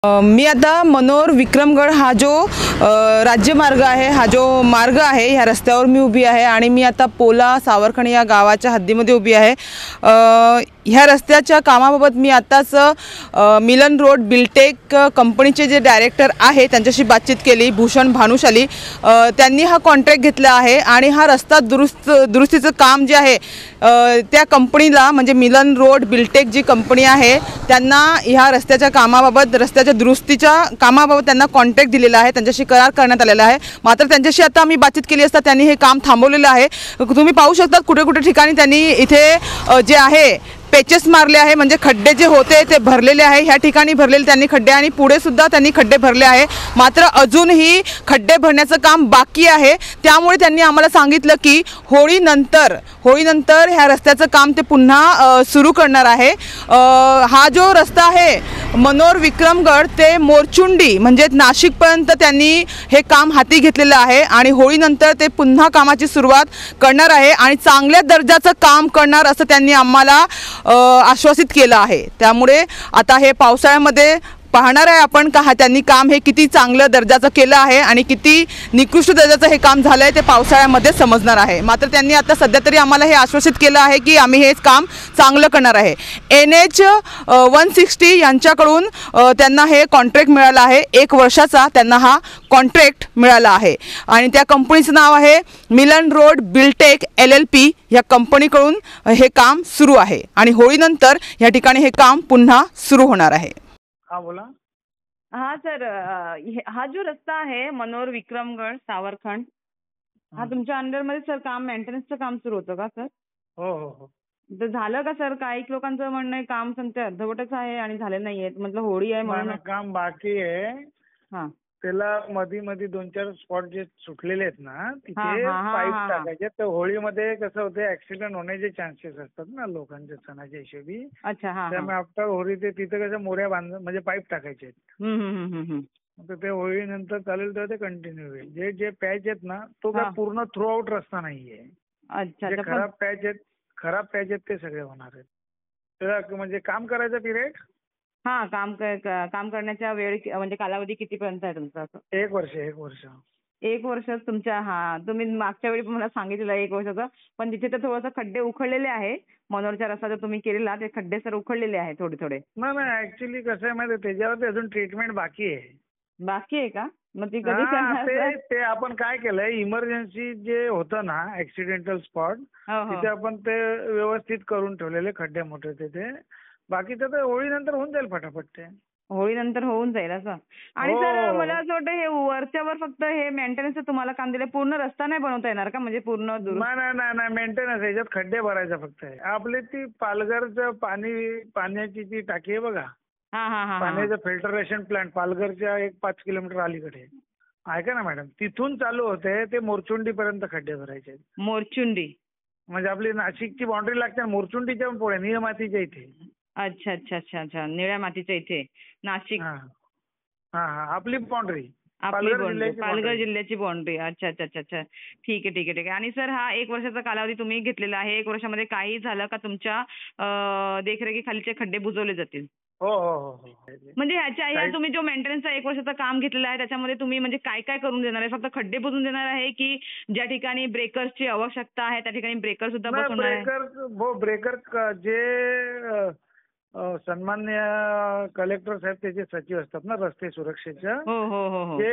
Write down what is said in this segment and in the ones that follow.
मी आता मनोर विक्रमगड हा जो राज्यमार्ग आहे, हा जो मार्ग आहे, ह्या रस्त्यावर मी उभी आहे आणि मी आता पोला सावरखणी या गावाच्या हद्दीमध्ये उभी आहे। ह्या रस्त्याच्या कामाबाबत मी आताच मिलन रोड बिल्टेक कंपनीचे जे डायरेक्टर आहे त्यांच्याशी बातचीत केली, भूषण भानुशाली। त्यांनी हा कॉन्ट्रॅक्ट घेतला आहे आणि हा रस्ता दुरुस्तीचं काम जे आहे त्या कंपनीला म्हणजे मिलन रोड बिल्टेक जी कंपनी आहे त्यांना ह्या रस्त्याच्या कामाबाबत रस्त्याच्या दुरुस्तीच्या कामाबाबत त्यांना कॉन्ट्रॅक्ट दिलेला आहे, त्यांच्याशी करार करण्यात आलेला आहे। मात्र त्यांच्याशी आता आम्ही बातचीत केली असता त्यांनी हे काम थांबवलेलं आहे। तुम्ही पाहू शकता कुठे कुठे ठिकाणी त्यांनी इथे जे आहे पेचेस मारले आहे, म्हणजे खड्डे जे होते ते भरलेले आहे। ह्या ठिकाणी भरलेले त्यांनी खड्डे आणि पुढे सुद्धा त्यांनी खड्डे भरले आहे, मात्र अजूनही खड्डे भरण्याचं काम बाकी आहे। त्यामुळे त्यांनी आम्हाला सांगितलं की होळीनंतर ह्या रस्त्याचं काम ते पुन्हा सुरू करणार आहे। हा जो रस्ता आहे मनोर विक्रमगड ते मोरचुंडी म्हणजे नाशिकपर्यंत त्यांनी हे काम हाती घेतलेलं आहे आणि होळीनंतर ते पुन्हा कामाची सुरुवात करणार आहे आणि चांगल्या दर्जाचं काम करणार असं त्यांनी आम्हाला आश्वासित केलं आहे। त्यामुळे आता हे पावसाळ्यामध्ये पाहणार आहे आपण का त्यांनी काम हे किती चांगलं दर्जाचं केलं आहे आणि किती निकृष्ट दर्जाचं हे काम झालं आहे ते पावसाळ्यामध्ये समजणार आहे। मात्र त्यांनी आता सध्या तरी आम्हाला हे आश्वासित केलं आहे की आम्ही हे काम चांगलं करणार आहे। NH 160 यांच्याकडून त्यांना हे कॉन्ट्रॅक्ट मिळालं आहे, 1 वर्षाचा त्यांना हा कॉन्ट्रॅक्ट मिळाला आहे आणि त्या कंपनीचं नाव आहे मिलन रोड बिल्टेक LLP। या कंपनीकडून हे काम सुरू आहे आणि होळीनंतर या ठिकाणी हे काम पुन्हा सुरू होणार आहे। हाँ बोला। हाँ सर, हा जो रस्ता आहे मनोर विक्रमगड सावरखंड हा तुमच्या अंडरमध्ये सर काम मेंटेनन्सचं काम सुरू होतं का सर? हो हो हो। तर झालं का सर? काही लोकांचं म्हणणं आहे काम संपते अर्धवटच आहे आणि झाले नाहीये, मतलब होळी आहे म्हणून काम बाकी आहे। हां त्याला मध्ये मध्ये 2-4 स्पॉट जे सुटलेले आहेत ना तिथे पाईप टाकायचे। तर होळीमध्ये कसं होतं ऍक्सिडेंट होण्याचे चान्सेस असतात ना लोकांच्या सणाच्या हिशोबी। अच्छा हां त्यामुळे आफ्टर होळी ते तिथे कसं मोऱ्या म्हणजे पाईप टाकायचे आहेत। तर ते होळीनंतर चालेल तर ते कंटिन्यू होईल। जे पॅच आहेत ना तो काय पूर्ण थ्रू आउट रस्ता नाहीये। अच्छा, खराब पॅच आहेत ते सगळे होणार आहेत। त्याला म्हणजे काम करायचा पिरियड हां काम करण्याच्या वेळ म्हणजे कालावधी कितीपर्यंत आहे तुमचा? 1 वर्ष 1 वर्ष तुमच्या तुम्ही मागच्या वेळी मला सांगितलेलं 1 वर्षाचं, पण तिथे तर थोडंसं खड्डे उखडलेले आहे। मनोरच्या रस्ता जर तुम्ही केलेला ते खड्डे सर उखडलेले आहे थोडे। नाही ऍक्च्युली कसं आहे माहिती, त्याच्यावरती अजून ट्रीटमेंट बाकी आहे का? मग ती कधी करणार? ते आपण काय केलंय, इमर्जन्सी जे होतं ना ऍक्सिडेंटल स्पॉट तिथे आपण ते व्यवस्थित करून ठेवलेले खड्डे मोठे तिथे। बाकीचं तर होळीनंतर होऊन जाईल फटाफट, ते होळीनंतर होऊन जाईल असं। आणि सर मला असं वाटतं हे वरच्यावर फक्त हे मेंटेनन्सचं तुम्हाला काम दिलं, पूर्ण रस्ता नाही बनवता येणार का? म्हणजे पूर्ण नाही मेंटेनन्स याच्यात खड्डे भरायचा फक्त आहे। आपली ती पालघरचं पाण्याची जी टाकी आहे बघा, पाण्याचं फिल्टरेशन प्लांट पालघरच्या 5 किलोमीटर अलीकडे आहे का ना मॅडम, तिथून चालू होते ते मोरचुंडी पर्यंत खड्डे भरायचे। मोरचुंडी म्हणजे आपली नाशिकची बाउंड्री लागते ना, मोरचुंडीच्या पुढे निळमातीच्या इथे। अच्छा, निळ्या मातीच्या इथे नाशिक। आपली बाउंड्री पालघर जिल्ह्याची बाउंड्री। अच्छा, ठीक आहे। आणि सर हा 1 वर्षाचा कालावधी तुम्ही घेतलेला आहे। 1 वर्षामध्ये काही झालं का तुमच्या देखरेखीखालीचे खड्डे बुजवले जातील? हो। म्हणजे ह्या तुम्ही जो मेंटेनन्सचा 1 वर्षाचं काम घेतलेलं आहे त्याच्यामध्ये तुम्ही म्हणजे काय करून देणार आहे? फक्त खड्डे बुजवून देणार आहे की ज्या ठिकाणी ब्रेकर्सची आवश्यकता आहे त्या ठिकाणी ब्रेकर सुद्धा बसवणार आहे? ब्रेकर जे सन्मान्य कलेक्टर साहेब त्याचे सचिव असतात ना रस्ते सुरक्षेच्या,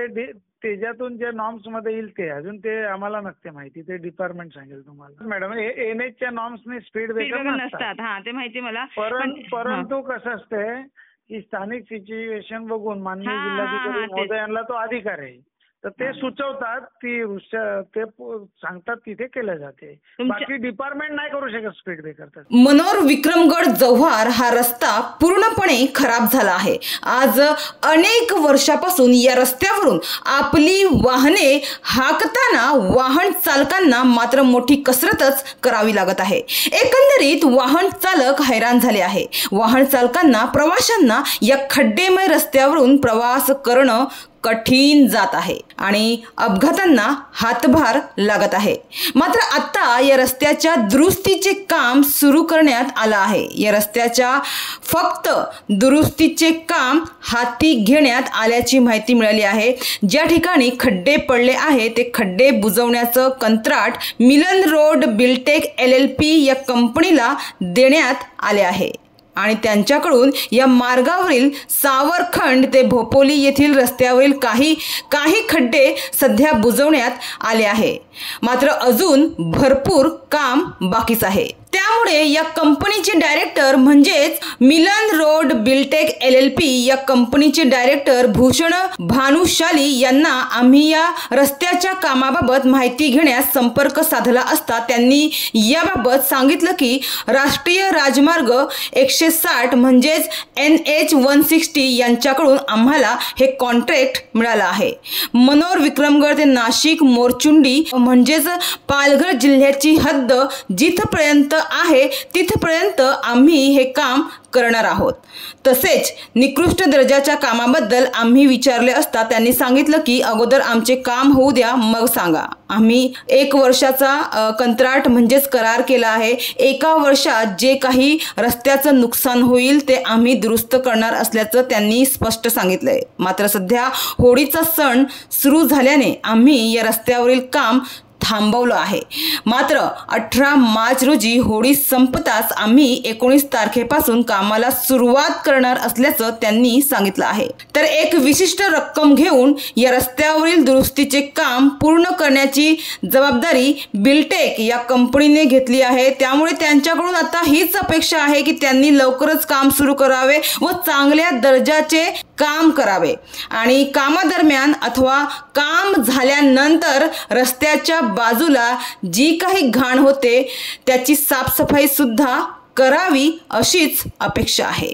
ते त्याच्यातून जे नॉर्म्स मध्ये येईल ते अजून ते आम्हाला नसते माहिती, ते डिपार्टमेंट सांगेल तुम्हाला मॅडम। NHच्या नॉर्म्सने स्पीड ब्रेकर नसतात, ते माहिती मला। परंतु कसं असतंय की स्थानिक सिच्युएशन बघून माननीय जिल्हाधिकारी महोदयांना तो अधिकार आहे, तर ते सुचवतात ते सांगतात तिथे केलं जाते। बाकी डिपार्टमेंट नाही करू शकत स्पीड ब्रेकर। मनोर विक्रमगड जव्हार हा रस्ता पूर्णपणे खराब झाला आहे। आज अनेक वर्षापासून या रस्त्यावरून आपली वाहने हाकताना वाहन चालकांना मात्र मोठी कसरतच करावी लागत आहे। एकंदरीत वाहन चालक हैराण झाले आहे। वाहन चालकांना प्रवाशांना या खड्डेमय रस्त्यावरून प्रवास करणं कठीण जात आहे आणि अपघातांना हातभार लागत आहे। मात्र आता या रस्त्याच्या दुरुस्तीचे काम सुरू करण्यात आलं आहे। या रस्त्याच्या फक्त दुरुस्तीचे काम हाती घेण्यात आल्याची माहिती मिळाली आहे। ज्या ठिकाणी खड्डे पडले आहे ते खड्डे बुजवण्याचं कंत्राट मिलन रोड बिल्टेक LLP या कंपनीला देण्यात आले आहे आणि त्यांच्याकडून या मार्गावरील सावरखंड ते भोपोली येथील रस्त्यावरील काही खड्डे सध्या बुजवण्यात आले आहे। मात्र अजून भरपूर काम बाकीच आहे। त्यामुळे या कंपनीचे डायरेक्टर म्हणजेच मिलन रोड बिल्टेक LLP या कंपनीचे डायरेक्टर भूषण भानुशाली यांना आम्ही या रस्त्याच्या कामाबाबत माहिती घेण्यास संपर्क साधला असता त्यांनी याबाबत सांगितलं की राष्ट्रीय राजमार्ग 160 म्हणजेच NH 160 यांच्याकडून आम्हाला हे कॉन्ट्रॅक्ट मिळालं आहे। मनोर विक्रमगड ते नाशिक मोरचुंडी म्हणजेच पालघर जिल्ह्याची हद्द जिथपर्यंत आहे तिथपर्यंत आम्ही हे काम करणार आहोत। तसेच निकृष्ट दर्जाच्या कामाबद्दल आम्ही विचारले असता त्यांनी सांगितलं की अगोदर आमचे काम होऊ द्या मग सांगा। आम्ही 1 वर्षाचा कंत्राट म्हणजेच करार केला आहे। 1 वर्षात जे काही रस्त्याचं नुकसान होईल ते आम्ही दुरुस्त करणार असल्याचं त्यांनी स्पष्ट सांगितलंय। मात्र सध्या होळीचा सण सुरू झाल्याने आम्ही या रस्त्यावरील काम थांबवलं आहे। मात्र 18 मार्च रोजी होळी संपताच आम्ही 19 तारखेपासून कामाला सुरुवात करणार असल्याचं त्यांनी सांगितलं आहे। तर एक विशिष्ट रक्कम घेऊन या रस्त्यावरील दुरुस्तीचे काम पूर्ण करण्याची जबाबदारी बिल्टेक या कंपनीने घेतली आहे। त्यामुळे त्यांच्याकडून आता हीच अपेक्षा आहे की त्यांनी लवकरच काम सुरू करावे व चांगल्या दर्जाचे काम करावे आणि कामादरम्यान अथवा काम झाल्यानंतर रस्त्याच्या बाजूला जी काही घाण होते त्याची साफसफाई सुद्धा करावी अशीच अपेक्षा आहे।